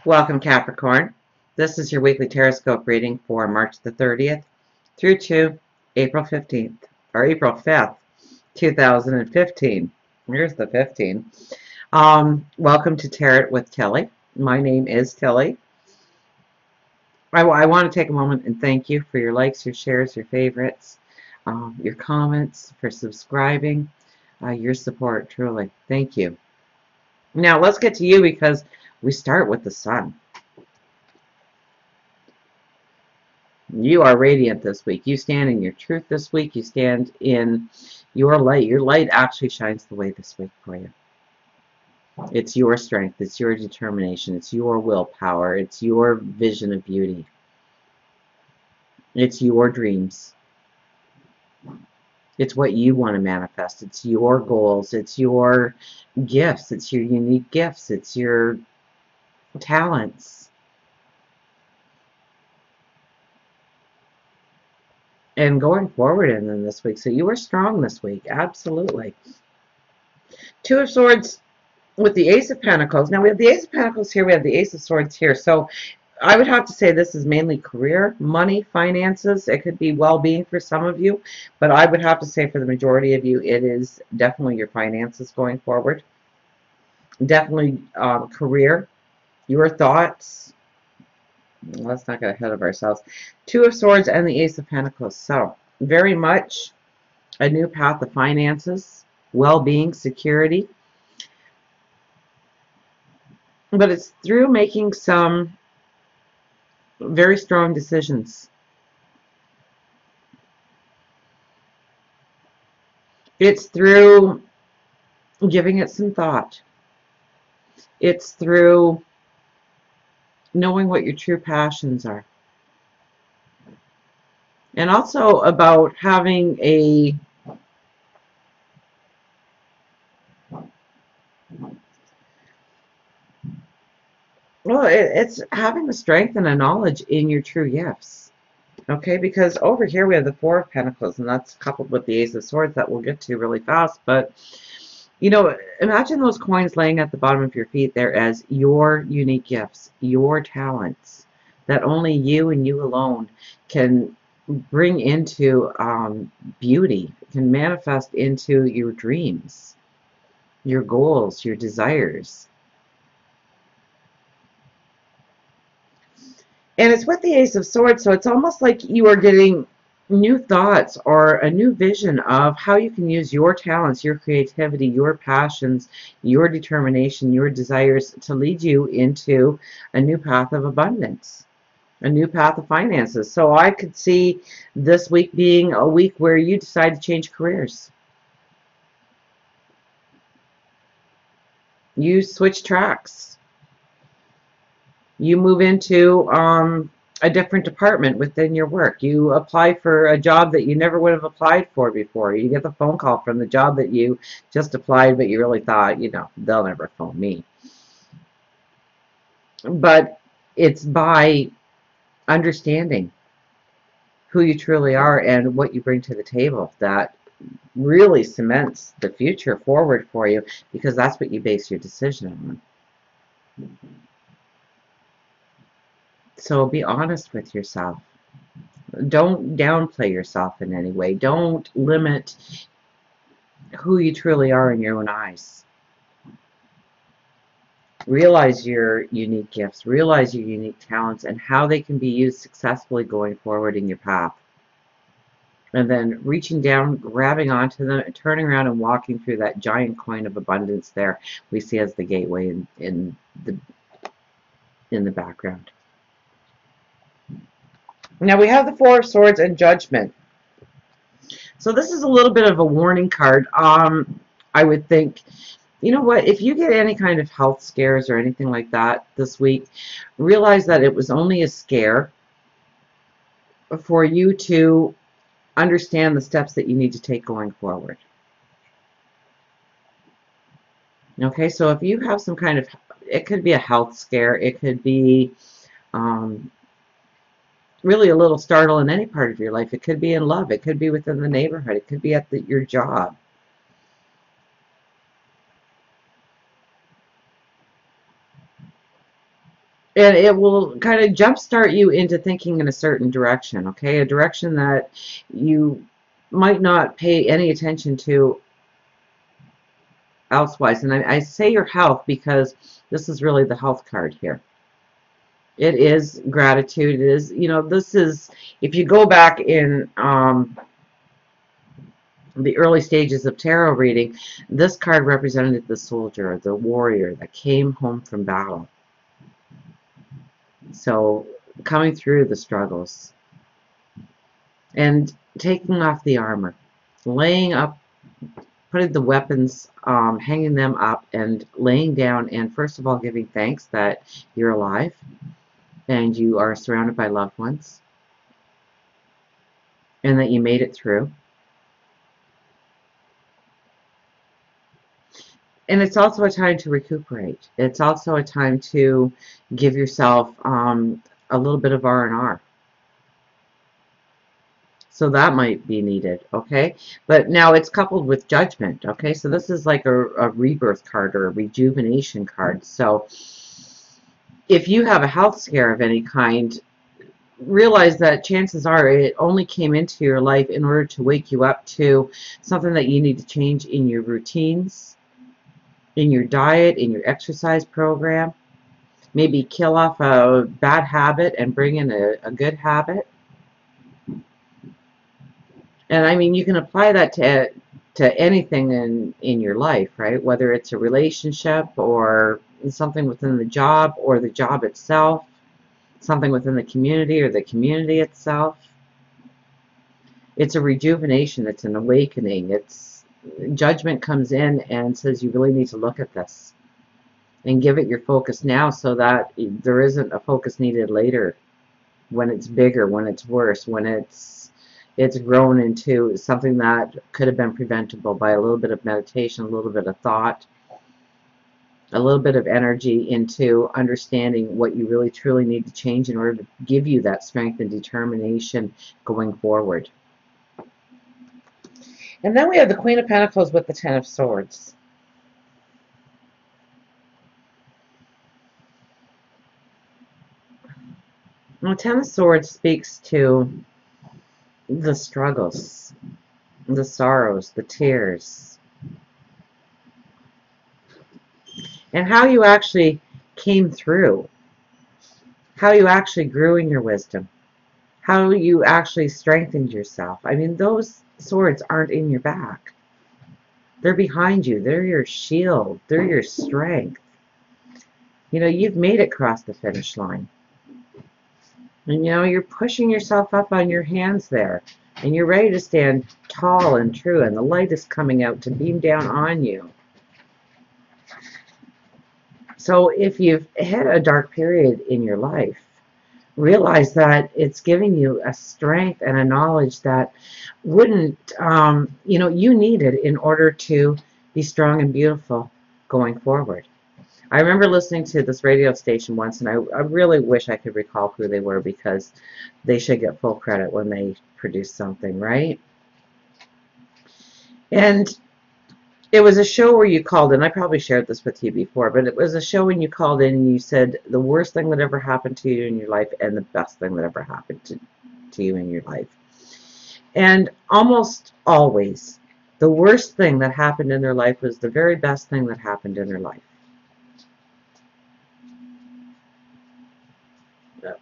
Welcome, Capricorn. This is your weekly Tarotscope reading for March the 30th through to April 15th, or April 5th, 2015. Here's the 15. Welcome to Tarot with Tilly. My name is Tilly. I want to take a moment and thank you for your likes, your shares, your favorites, your comments, for subscribing, your support, truly. Thank you. Now, let's get to you because we start with the sun. You are radiant this week. You stand in your truth this week. You stand in your light. Your light actually shines the way this week for you. It's your strength. It's your determination. It's your willpower. It's your vision of beauty. It's your dreams. It's what you want to manifest. It's your goals. It's your gifts. It's your unique gifts. It's your talents. And going forward in them this week. So you are strong this week. Absolutely. Two of Swords with the Ace of Pentacles. Now we have the Ace of Pentacles here. We have the Ace of Swords here. So I would have to say this is mainly career, money, finances. It could be well-being for some of you. But I would have to say for the majority of you, it is definitely your finances going forward. Definitely career, your thoughts. Let's not get ahead of ourselves. Two of Swords and the Ace of Pentacles. So very much a new path of finances, well-being, security. But it's through making some very strong decisions. It's through giving it some thought. It's through knowing what your true passions are. And also about having a it's having the strength and a knowledge in your true gifts. Okay, because over here we have the Four of Pentacles, and that's coupled with the Ace of Swords that we'll get to really fast. But, you know, imagine those coins laying at the bottom of your feet there as your unique gifts, your talents, that only you and you alone can bring into beauty, can manifest into your dreams, your goals, your desires. And it's with the Ace of Swords, so it's almost like you are getting new thoughts or a new vision of how you can use your talents, your creativity, your passions, your determination, your desires to lead you into a new path of abundance, a new path of finances. So I could see this week being a week where you decide to change careers. You switch tracks. You move into a different department within your work. You apply for a job that you never would have applied for before. You get the phone call from the job that you just applied, but you really thought, you know, they'll never phone me. But it's by understanding who you truly are and what you bring to the table that really cements the future forward for you, because that's what you base your decision on. So be honest with yourself. Don't downplay yourself in any way. Don't limit who you truly are in your own eyes. Realize your unique gifts. Realize your unique talents and how they can be used successfully going forward in your path. And then reaching down, grabbing onto them, and turning around and walking through that giant coin of abundance there we see as the gateway in the background. Now we have the Four of Swords and Judgment. So this is a little bit of a warning card. I would think, you know what, if you get any kind of health scares or anything like that this week, realize that it was only a scare for you to understand the steps that you need to take going forward. Okay, so if you have some kind of, it could be a health scare, it could be really a little startle in any part of your life. It could be in love. It could be within the neighborhood. It could be at your job. And it will kind of jumpstart you into thinking in a certain direction, okay? A direction that you might not pay any attention to elsewise. And I say your health because this is really the health card here. It is gratitude. It is, this is, if you go back in the early stages of tarot reading, this card represented the soldier, the warrior that came home from battle. So coming through the struggles and taking off the armor, laying up, putting the weapons, hanging them up and laying down, and first of all giving thanks that you're alive and you are surrounded by loved ones and that you made it through. And it's also a time to recuperate. It's also a time to give yourself a little bit of R&R. So that might be needed, okay? But now it's coupled with judgment, okay? So this is like a rebirth card or a rejuvenation card. So if you have a health scare of any kind, realize that chances are it only came into your life in order to wake you up to something that you need to change in your routines, in your diet, in your exercise program. Maybe kill off a bad habit and bring in a good habit. And I mean, you can apply that to anything in your life, right? Whether it's a relationship or something within the job or the job itself, something within the community or the community itself. It's a rejuvenation. It's an awakening. It's judgment comes in and says you really need to look at this and give it your focus now so that there isn't a focus needed later when it's bigger, when it's worse, when it's grown into something that could have been preventable by a little bit of meditation, a little bit of thought, a little bit of energy into understanding what you really truly need to change in order to give you that strength and determination going forward. And then we have the Queen of Pentacles with the Ten of Swords. The Ten of Swords speaks to the struggles, the sorrows, the tears, and how you actually came through, how you actually grew in your wisdom, how you actually strengthened yourself. I mean, those swords aren't in your back. They're behind you. They're your shield. They're your strength. You've made it across the finish line. And you're pushing yourself up on your hands there. And you're ready to stand tall and true. And the light is coming out to beam down on you. So if you've had a dark period in your life, realize that it's giving you a strength and a knowledge that wouldn't, you needed in order to be strong and beautiful going forward. I remember listening to this radio station once, and I really wish I could recall who they were because they should get full credit when they produce something, right? And it was a show where you called in. I probably shared this with you before, but it was a show when you called in and you said the worst thing that ever happened to you in your life and the best thing that ever happened to you in your life. And almost always, the worst thing that happened in their life was the very best thing that happened in their life.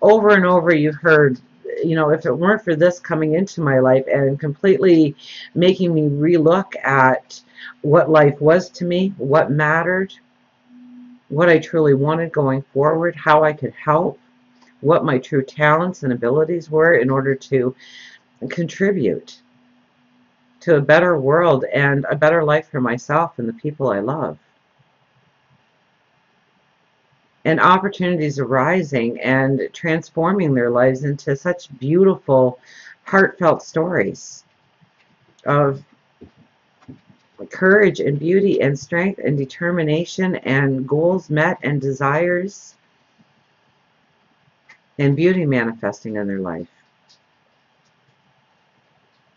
Over and over you heard, if it weren't for this coming into my life and completely making me relook at what life was to me, what mattered, what I truly wanted going forward, how I could help, what my true talents and abilities were in order to contribute to a better world and a better life for myself and the people I love. And opportunities arising and transforming their lives into such beautiful, heartfelt stories of courage and beauty and strength and determination and goals met and desires and beauty manifesting in their life.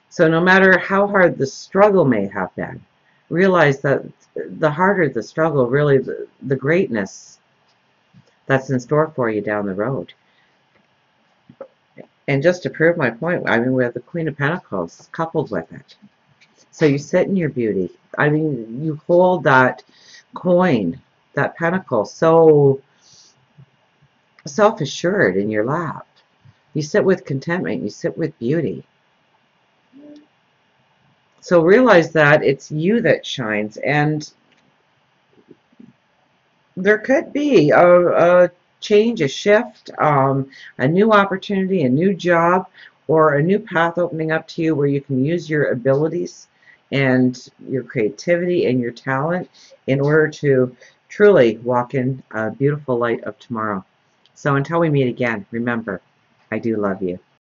So no matter how hard the struggle may have been, realize that the harder the struggle, really the greatness, that's in store for you down the road. And just to prove my point, I mean, we have the Queen of Pentacles coupled with it. So you sit in your beauty. I mean, you hold that coin, that pentacle, so self-assured in your lap. You sit with contentment. You sit with beauty. So realize that it's you that shines, and there could be a change, a shift, a new opportunity, a new job, or a new path opening up to you where you can use your abilities and your creativity and your talent in order to truly walk in a beautiful light of tomorrow. So until we meet again, remember, I do love you.